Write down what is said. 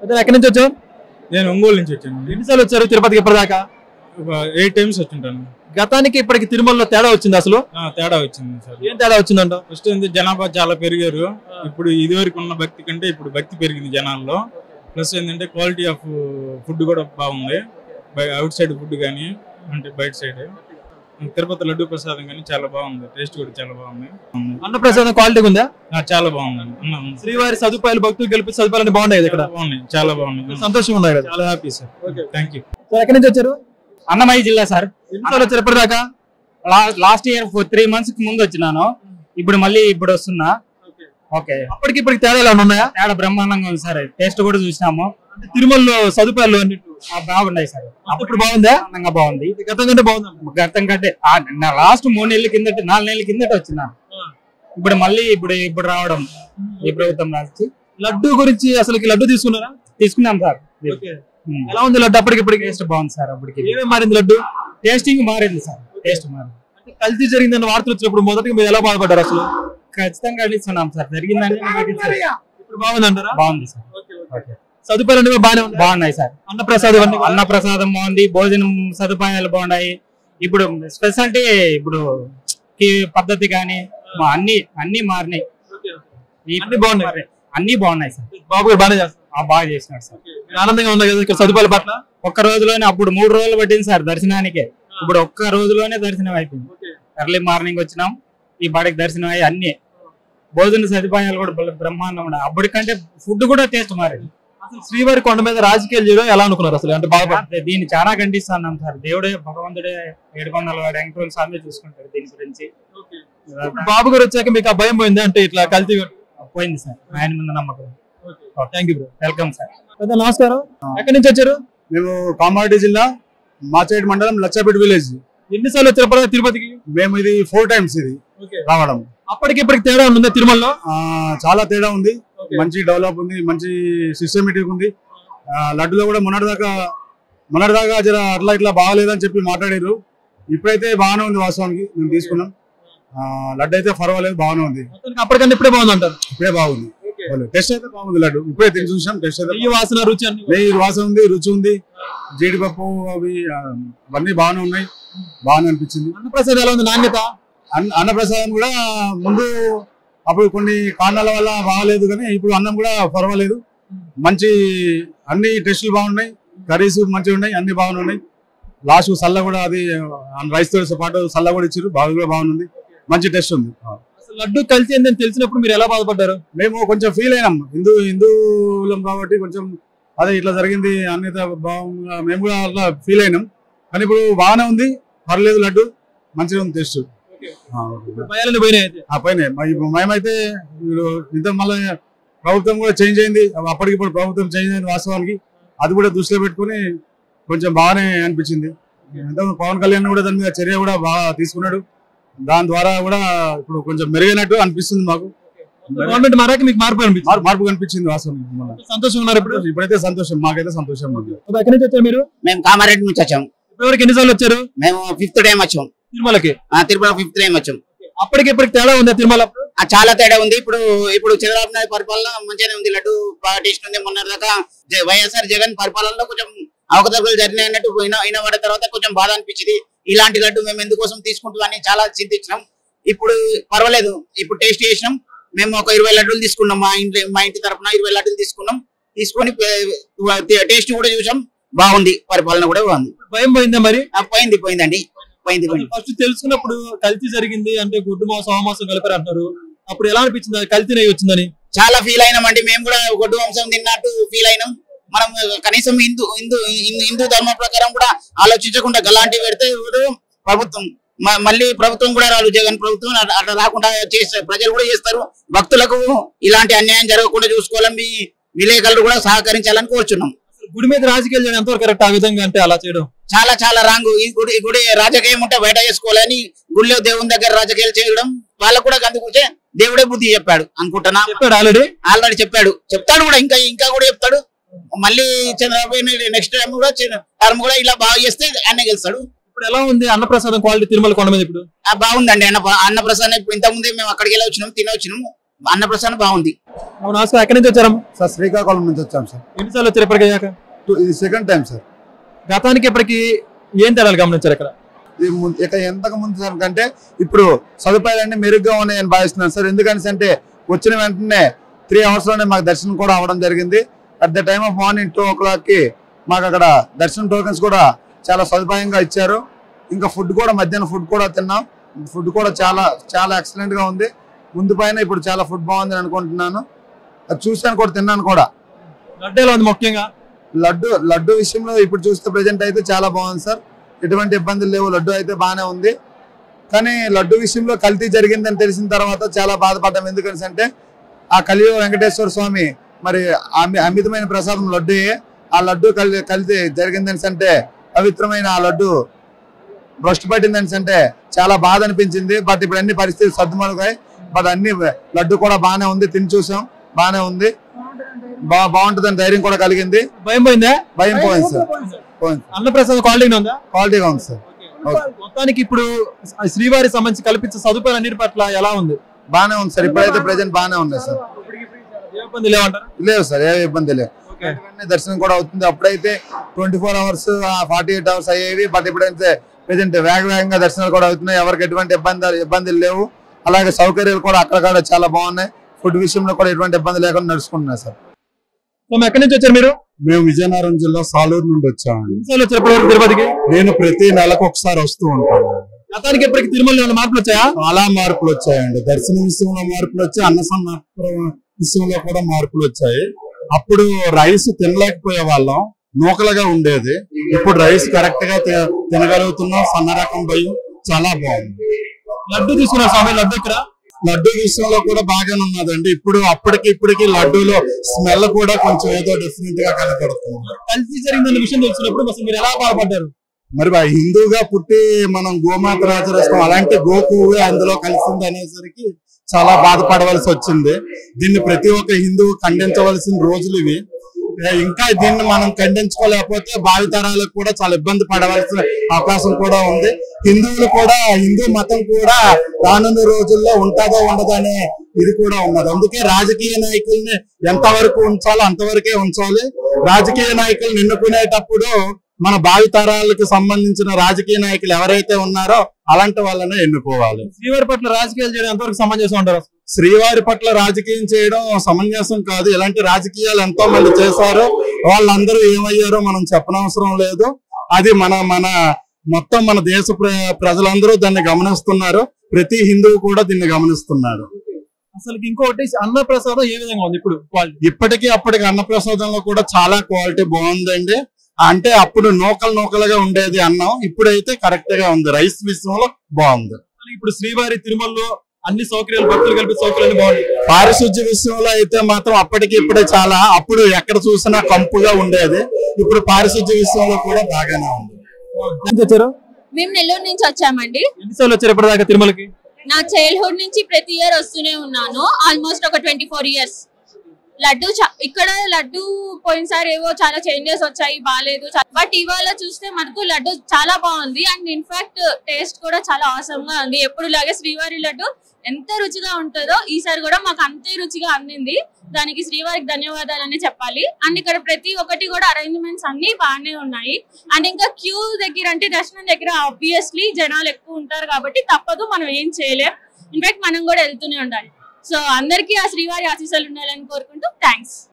ఎక్కడి నుంచి వచ్చావు? నేను ఒంగోలు నుంచి వచ్చాను. ఎన్నిసార్లు వచ్చారు తిరుపతికి ఇప్పటిదాకా? 8 times వచ్చింటాను. గతానికి ఇప్పటికి తిరుమలలో తేడా వచ్చింది అసలు? తేడా వచ్చింది సార్. ఏం తేడా వచ్చిందంట? ఫస్ట్ జనాభా చాలా పెరిగారు. ఇప్పుడు ఇదివరకు ఉన్న భక్తి కంటే ఇప్పుడు భక్తి పెరిగింది జనాల్లో. ప్లస్ ఏంటంటే క్వాలిటీ ఆఫ్ ఫుడ్ కూడా బాగుంది. అవుట్ సైడ్ ఫుడ్ కానీ అంటే బయట సైడ్ తిరుపతి లడ్డు ప్రసాదం కానీ చాలా బాగుంది. టేస్ట్ కూడా చాలా బాగుంది. అన్న ప్రసాదం క్వాలిటీ ఉందా? చాలా బాగుందండి. శ్రీవారి సదుపాయాలు భక్తులు గెలిపి సదుపాయాలు బాగున్నాయి ఇక్కడ? బాగున్నాయి, చాలా బాగున్నాయి. సంతోషంగా ఉన్నాయి కదా? చాలా హ్యాపీ సార్. Thank you. ఎక్కడి నుంచి వచ్చారు? అన్నమయ్య జిల్లా సార్. ఎన్నిసార్లు వచ్చారు ఇప్పటిదాకా? లాస్ట్ ఇయర్ 3 months ముందు వచ్చినాను. ఇప్పుడు మళ్ళీ వస్తున్నా. ఓకే, అప్పటికి ఇప్పటికి తేడా ఎలా ఉన్నాయా? తేడా బ్రహ్మాండంగా ఉంది సార్. టేస్ట్ కూడా చూసినాము. తిరుమలలో సదుపాయాలు బాగున్నాయి సార్. అప్పుడు బాగుందా? బాగుంది. గతం కంటే బాగుంది. గతం కంటే లాస్ట్ 3 నెలల కిందట 4 నెలల కిందట వచ్చినా. ఇప్పుడు మళ్ళీ ఇప్పుడు రావడం ఈ ప్రభుత్వం రాసి. లడ్డు గురించి అసలు లడ్డు తీసుకున్నాం సార్. ఎలా ఉంది లడ్డు? అప్పటికి ఇప్పటికి టేస్ట్ బాగుంది సార్. అప్పటికి ఏమేమి మారింది లడ్డు? టేస్టింగ్ మారింది సార్. టేస్ట్ మారింది. కల్తీ జరిగిందని వార్తలు వచ్చినప్పుడు మొదటిగా మీరు ఎలా బాధపడ్డారు అసలు? ఖచ్చితంగా ఖండిస్తున్నాం సార్. జరిగిందని ఇప్పుడు బాగుందంటారా? బాగుంది సార్. సదుపాయాలు బాగున్నాయి సార్. అన్నప్రసాదం బాగుంది. భోజనం సదుపాయాలు బాగున్నాయి. ఇప్పుడు స్పెషాలిటీ ఇప్పుడు పద్ధతి కానీ అన్ని మారినాయి. అన్ని బాగున్నాయి సార్. బాబు గారు బాగా చేసినారు సార్. ఆనందంగా ఉన్నాయి కదా ఇక్కడ సదుపాయాల పట్ల? ఒక్క రోజులోనే అప్పుడు 3 రోజులు పట్టింది సార్ దర్శనానికి. ఇప్పుడు ఒక్క రోజులోనే దర్శనం అయిపోయింది. ఎర్లీ మార్నింగ్ వచ్చినాం, ఈ బాడీకి దర్శనం అయ్యి అన్ని భోజన సదుపాయాలు కూడా బ్రహ్మాండం ఉన్నాయి. అప్పటికంటే ఫుడ్ కూడా టేస్ట్ మారింది. అసలు శ్రీవారి కొండ మీద రాజకీయాలు చేయడం ఎలా అనుకున్నారు అసలు? అంటే బాగా దీన్ని చాలా ఖండిస్తున్నాం సార్. దేవుడే భగవంతుడే ఏడుకొండల వెంకటరమణ స్వామి చూసుకుంటారు దీని గురించి. బాబు గారు వచ్చాక మీకు ఆ భయం పోయింది? అంటే ఇట్లా కల్తీ పోయింది సార్. ఆయన మీద నమ్మకం. Thank you bro. Welcome sir. నమస్కారం. ఎక్కడి నుంచి వచ్చారు? మేము కామారెడ్డి జిల్లా మాచేటి మండలం లచ్చాపేట విలేజ్. ఎన్నిసార్లు వచ్చారు తిరుపతికి? మేము ఇది 4 times ఇది రావడం. అప్పటికి ఇప్పటికి తేడా ఉందా తిరుమలలో? చాలా తేడా ఉంది. మంచి డెవలప్ ఉంది, మంచి సిస్టమేటిక్ ఉంది. లడ్డులో కూడా మొన్నటిదాకా జర అట్లా ఇట్లా బాగాలేదని చెప్పి మాట్లాడారు. ఇప్పుడైతే బాగానే ఉంది. వాస్తవానికి మేము తీసుకున్నాం. లడ్డు అయితే పర్వాలేదు, బాగానే ఉంది. అప్పటికంటే ఇప్పుడే బాగుంది అంటారు? ఇప్పుడే బాగుంది. టెస్ట్ అయితే బాగుంది. లడ్డు ఇప్పుడే తిని చూసాం. టెస్ట్ అయితే నెయ్యి వాసన, రుచి వాసన ఉంది, రుచి ఉంది. జీడిపప్పు అవి అవన్నీ బాగానే ఉన్నాయి. బాగానే అనిపించింది. అన్నప్రసాదం ఎలా ఉంది? నాణ్యత? అన్నప్రసాదం కూడా ముందు అప్పుడు కొన్ని కారణాల వల్ల బాగాలేదు, కానీ ఇప్పుడు అన్నం కూడా పర్వాలేదు. మంచి అన్ని టెస్టులు బాగున్నాయి. కర్రీస్ మంచిగా ఉన్నాయి, అన్ని బాగున్నాయి. లాస్ట్ సల్ల కూడా అది రైస్ తో పాటు సల్ల కూడా ఇచ్చారు. బాగా బాగుంది. మంచి టెస్ట్ ఉంది. లడ్డు కలిసి అని తెలిసినప్పుడు మీరు ఎలా బాధపడ్డారు? మేము కొంచెం ఫీల్ అయినాం. హిందూలం కాబట్టి కొంచెం అదే ఇట్లా జరిగింది అన్నిత బాగుంగా మేము కూడా అట్లా ఫీల్ అయినాం. కానీ ఇప్పుడు బాగానే ఉంది, పర్లేదు. లడ్డు మంచిగా ఉంది. టెస్ట్ పోయినాయి. మేమైతే ఇంత మళ్ళీ ప్రభుత్వం కూడా చేంజ్ అయింది. అప్పటికిప్పుడు ప్రభుత్వం చేంజ్ అయింది. వాస్తవానికి అది కూడా దృష్టిలో పెట్టుకుని కొంచెం బాగానే అనిపించింది. పవన్ కళ్యాణ్ కూడా దాని మీద చర్య కూడా బాగా తీసుకున్నాడు. దాని ద్వారా కూడా ఇప్పుడు కొంచెం మెరుగైనట్టు అనిపిస్తుంది మాకు. గవర్నమెంట్ మారాక మీకు మార్పు కనిపించింది. వాస్తవానికి సంతోషం ఉన్నారు ఇప్పుడైతే సంతోషం. మాకైతే సంతోషం. ఎక్కడి నుంచి వచ్చారు మీరు? మేము కామారెడ్డి నుంచి వచ్చాము. ఇప్పటివరకు ఎన్నిసార్లు వచ్చారు? మేము 5th time వచ్చాం తిరుమలకి. తిరుమల 5th time వచ్చాం. అప్పటికి ఇప్పటికి తేడా ఉందా తిరుమల? చాలా తేడా ఉంది. ఇప్పుడు చంద్రబాబు నాయుడు పరిపాలన మంచిగానే ఉంది. లడ్డు బాగా టేస్ట్ ఉంది. మొన్న దాకా వైఎస్ఆర్ జగన్ పరిపాలనలో కొంచెం అవకతవకలు జరిగినాయి అన్నట్టు అయిన తర్వాత కొంచెం బాధ అనిపించింది. ఇలాంటి లడ్డు మేము ఎందుకోసం తీసుకుంటామని చాలా చింతించినాం. ఇప్పుడు పర్వాలేదు. ఇప్పుడు టేస్ట్ చేసినాం. మేము ఒక 20 లడ్డూలు తీసుకున్నాం. మా ఇంటి తరఫున 20 లడ్డూలు తీసుకొని టేస్ట్ కూడా చూసాం. బాగుంది. పరిపాలన కూడా బాగుంది. భయం పోయిందా మరి? పోయిందండి. ఫస్ట్ తెలుసుకున్నప్పుడు కల్తీ జరిగింది అంటే గుడ్డు మాంసం సోమాంసం కలిపారు అంటారు. అప్పుడు ఎలా అనిపించింది కల్తీ నెయ్యి వచ్చిందని? చాలా ఫీల్ అయినామండి. మేము కూడా గొడ్డు మాంసం తిన్నట్టు ఫీల్ అయినాం. మనం కనీసం హిందూ ధర్మ ప్రకారం కూడా ఆలోచించకుండా గలాంటి పెడితే ప్రభుత్వం మళ్ళీ ప్రభుత్వం కూడా రాదు. జగన్ ప్రభుత్వం అట్లా రాకుండా చేస్తారు. ప్రజలు కూడా చేస్తారు. భక్తులకు ఇలాంటి అన్యాయం జరగకుండా చూసుకోవాలని మీ విలేకరులు కూడా సహకరించాలని కోరుచున్నాం. గుడి మీద రాజకీయాలు చేయడం ఎంతవరకు కరెక్ట్? ఆ విధంగా అంటే అలా చేయడం చాలా రాంగ్. ఈ గుడి రాజకీయం ఉంటే బయట చేసుకోవాలని గుడిలో దేవుని దగ్గర రాజకీయాలు చేయడం వాళ్ళకు కూడా అందుకుంటే దేవుడే బుద్ధి చెప్పాడు అనుకుంటున్నా. చెప్పాడు ఆల్రెడీ చెప్తాడు కూడా. ఇంకా కూడా చెప్తాడు. మళ్ళీ చంద్రబాబు నెక్స్ట్ టర్మ్ కూడా ఇలా బాగా చేస్తే ఆయన గెలుస్తాడు. ఇప్పుడు ఎలా ఉంది అన్నప్రసాదం క్వాలిటీ తిరుమల కొండ మీద? ఇప్పుడు బాగుందండి. అన్నప్రసాదం ఇప్పుడు ఇంతకుముందే మేము అక్కడికి వెళ్ళి వచ్చినాం, తినొచ్చినాము. అన్నప్రసాదం బాగుంది. నమస్కారం, ఎక్కడి నుంచి వచ్చారు? సార్ శ్రీకాకుళం నుంచి వచ్చాం సార్. ఎన్నిసార్లు వచ్చారు ఇప్పటికి అయ్యాక? ఇది సెకండ్ టైం సార్. గతానికి ఇప్పటికి ఏం తేడాలు గమనించారు ఇక్కడ? ఇక ఎంతకు ముందు సార్ కంటే ఇప్పుడు సదుపాయాలన్నీ మెరుగ్గా ఉన్నాయని భావిస్తున్నాను సార్. ఎందుకని అంటే వచ్చిన వెంటనే 3 hours లోనే మాకు దర్శనం కూడా అవ్వడం జరిగింది. At the time of morning 2 o'clock మాకు అక్కడ దర్శనం టోకెన్స్ కూడా చాలా సదుపాయంగా ఇచ్చారు. ఇంకా ఫుడ్ కూడా మధ్యాహ్నం ఫుడ్ కూడా తిన్నాం. ఫుడ్ కూడా చాలా చాలా ఎక్సలెంట్ గా ఉంది. ముందు పైన ఇప్పుడు చాలా ఫుడ్ బాగుందని అనుకుంటున్నాను. అది చూసాను కూడా, తిన్నాను కూడా. లడ్డు ఎలా ఉంది? ముఖ్యంగా లడ్డు విషయంలో ఇప్పుడు చూస్తే ప్రెజెంట్ అయితే చాలా బాగుంది సార్. ఎటువంటి ఇబ్బందులు లేవు. లడ్డు అయితే బాగానే ఉంది. కానీ లడ్డు విషయంలో కల్తీ జరిగిందని తెలిసిన తర్వాత చాలా బాధపడ్డాం. ఎందుకని అంటే ఆ కలియుగ వెంకటేశ్వర స్వామి మరి అమితమైన ప్రసాదం లడ్డు. ఆ లడ్డు కల్తీ జరిగిందని అంటే పవిత్రమైన ఆ లడ్డు భ్రష్టు పట్టిందని అంటే చాలా బాధ అనిపించింది. బట్ ఇప్పుడు అన్ని పరిస్థితులు సర్దుమణుగాయి. బట్ అన్ని లడ్డు కూడా బాగానే ఉంది. తిని చూసాం, బాగానే ఉంది. బాగుంటుందని ధైర్యం కూడా కలిగింది. భయం పోయిందా? భయం పోయింది సార్. అన్నప్రసాదం క్వాలిటీగా ఉందా? క్వాలిటీగా ఉంది సార్. మొత్తానికి ఇప్పుడు శ్రీవారి సంబంధించి కల్పించే సదుపాయాలు అన్నిటి పట్ల ఎలా ఉంది? బాగానే ఉంది సార్. ఇప్పుడైతే ప్రెజెంట్ బాగానే ఉంది సార్. ఏ ఇబ్బంది లేవంటారు? లేవు సార్, ఏ ఇబ్బంది లేవు. దర్శనం కూడా అవుతుంది. అప్పుడైతే 24 hours 48 hours అయ్యేవి. బట్ ఇప్పుడైతే ప్రెజెంట్ వేగంగా దర్శనాలు కూడా అవుతున్నాయి. ఎవరికి ఎటువంటి ఇబ్బందులు లేవు. అలాగే సౌకర్యాలు కూడా అక్కడ చాలా బాగున్నాయి. ఫుడ్ విషయంలో కూడా ఎటువంటి ఇబ్బంది లేకుండా నడుచుకుంటున్నాయి సార్. ఎక్కడి నుంచి వచ్చారు మీరు? మేము విజయనగరం జిల్లా సాలూరు నుండి వచ్చామండి. తిరుపతికి నేను ప్రతి నెలకు ఒకసారి వస్తూ ఉంటాను. గతానికి ఎప్పటికి తిరుమల మార్పులు వచ్చాయా? చాలా మార్పులు వచ్చాయండి. దర్శనం విషయంలో మార్పులు వచ్చాయి, అన్నసంతర్పణ విషయంలో కూడా మార్పులు వచ్చాయి. అప్పుడు రైస్ తినలేకపోయే వాళ్ళం, నూకలుగా ఉండేది. ఇప్పుడు రైస్ కరెక్ట్ గా తినగలుగుతున్నాం. సన్న రకం భయం చాలా బాగుంది. లడ్డు తీసుకున్నారు స్వామి. లడ్డు ఇక్కడ లడ్డు విషయంలో కూడా బాగానే ఉన్నదండి. ఇప్పుడు అప్పటికి ఇప్పటికి లడ్డూలో స్మెల్ కూడా కొంచెం ఏదో డిఫరెంట్ గా కనపడుతుంది. కల్తీ జరిగిందన్న విషయం తెలిసినప్పుడు అసలు మీరు ఎలా బాధపడ్డారు? మరి హిందూగా పుట్టి మనం గోమాత ఆచరిస్తాం, అలాంటి గోకు అందులో కలిసింది అనేసరికి చాలా బాధపడవలసి వచ్చింది. దీన్ని ప్రతి ఒక్క హిందువు ఖండించవలసిన రోజులు ఇవి. ఇంకా దీన్ని మనం ఖండించుకోలేకపోతే భావితరాలకు కూడా చాలా ఇబ్బంది పడవలసిన అవకాశం కూడా ఉంది. హిందువులు కూడా, హిందూ మతం కూడా రానున్న రోజుల్లో ఉంటుందో ఉండదో అనే ఇది కూడా ఉన్నది. అందుకే రాజకీయ నాయకుల్ని ఎంతవరకు ఉంచాలో అంతవరకే ఉంచాలి. రాజకీయ నాయకులను ఎన్నుకునేటప్పుడు మన భావితరాలకు సంబంధించిన రాజకీయ నాయకులు ఎవరైతే ఉన్నారో అలాంటి వాళ్ళనే ఎన్నుకోవాలి. శ్రీవారి పట్ల రాజకీయాలు చేయడం ఎంతవరకు సమంజసం అంటారు? శ్రీవారి పట్ల రాజకీయం చేయడం సమంజసం కాదు. ఇలాంటి రాజకీయాలు ఎంతో మంది చేశారు. వాళ్ళందరూ ఏమయ్యారో మనం చెప్పనవసరం లేదు. అది మొత్తం మన దేశ ప్రజలందరూ దాన్ని గమనిస్తున్నారు. ప్రతి హిందువు కూడా దీన్ని గమనిస్తున్నారు. అసలు ఇంకొకటి, అన్నప్రసాదం ఏ విధంగా ఉంది ఇప్పుడు? ఇప్పటికీ అప్పటికి అన్నప్రసాదంలో కూడా చాలా క్వాలిటీ బాగుందండి. అంటే అప్పుడు నూకలుగా ఉండేది అన్నం, ఇప్పుడైతే కరెక్ట్ గా ఉంది. రైస్ విషయంలో బాగుంది. ఇప్పుడు శ్రీవారి తిరుమలలో అన్ని సౌకర్యాలు, భక్తులు కలిపి సౌకర్యాలు బాగుంది. పారిశుద్ధ్య విషయంలో అయితే మాత్రం అప్పటికి ఇప్పుడే చాలా, అప్పుడు ఎక్కడ చూసినా కంపుగా ఉండేది. ఇప్పుడు పారిశుద్ధ్య విషయంలో కూడా బాగానే ఉంది. మేము నెల్లూరు నుంచి వచ్చామండి. ఎన్నిసార్లు వచ్చారు ఇప్పటిదాకా తిరుమలకి? నా చైల్డ్హుడ్ నుంచి ప్రతి ఇయర్ వస్తూనే ఉన్నాను. ఆల్మోస్ట్ ఒక 24 years. లడ్డు ఇక్కడ లడ్డు పోయినసారి ఏవో చాలా చేంజెస్ వచ్చాయి, బాగాలేదు. బట్ ఇవాళ చూస్తే మనకు లడ్డు చాలా బాగుంది. అండ్ ఇన్ఫాక్ట్ టేస్ట్ కూడా చాలా ఆసమ్ గా ఉంది. ఎప్పుడు లాగే శ్రీవారి లడ్డు ఎంత రుచిగా ఉంటుందో ఈసారి కూడా మాకు అంతే రుచిగా అందింది. దానికి శ్రీవారికి ధన్యవాదాలని చెప్పాలి. అండ్ ఇక్కడ ప్రతి ఒక్కటి కూడా అరేంజ్మెంట్స్ అన్ని బాగానే ఉన్నాయి. అండ్ ఇంకా క్యూ దగ్గర అంటే దర్శనం దగ్గర ఆబ్వియస్లీ జనాలు ఎక్కువ ఉంటారు కాబట్టి తప్పదు, మనం ఏం చేయలేం. ఇన్ఫాక్ట్ మనం కూడా వెళ్తూనే ఉండాలి. సో అందరికీ ఆ శ్రీవారి ఆశీస్సులు ఉండాలని కోరుకుంటూ థ్యాంక్స్.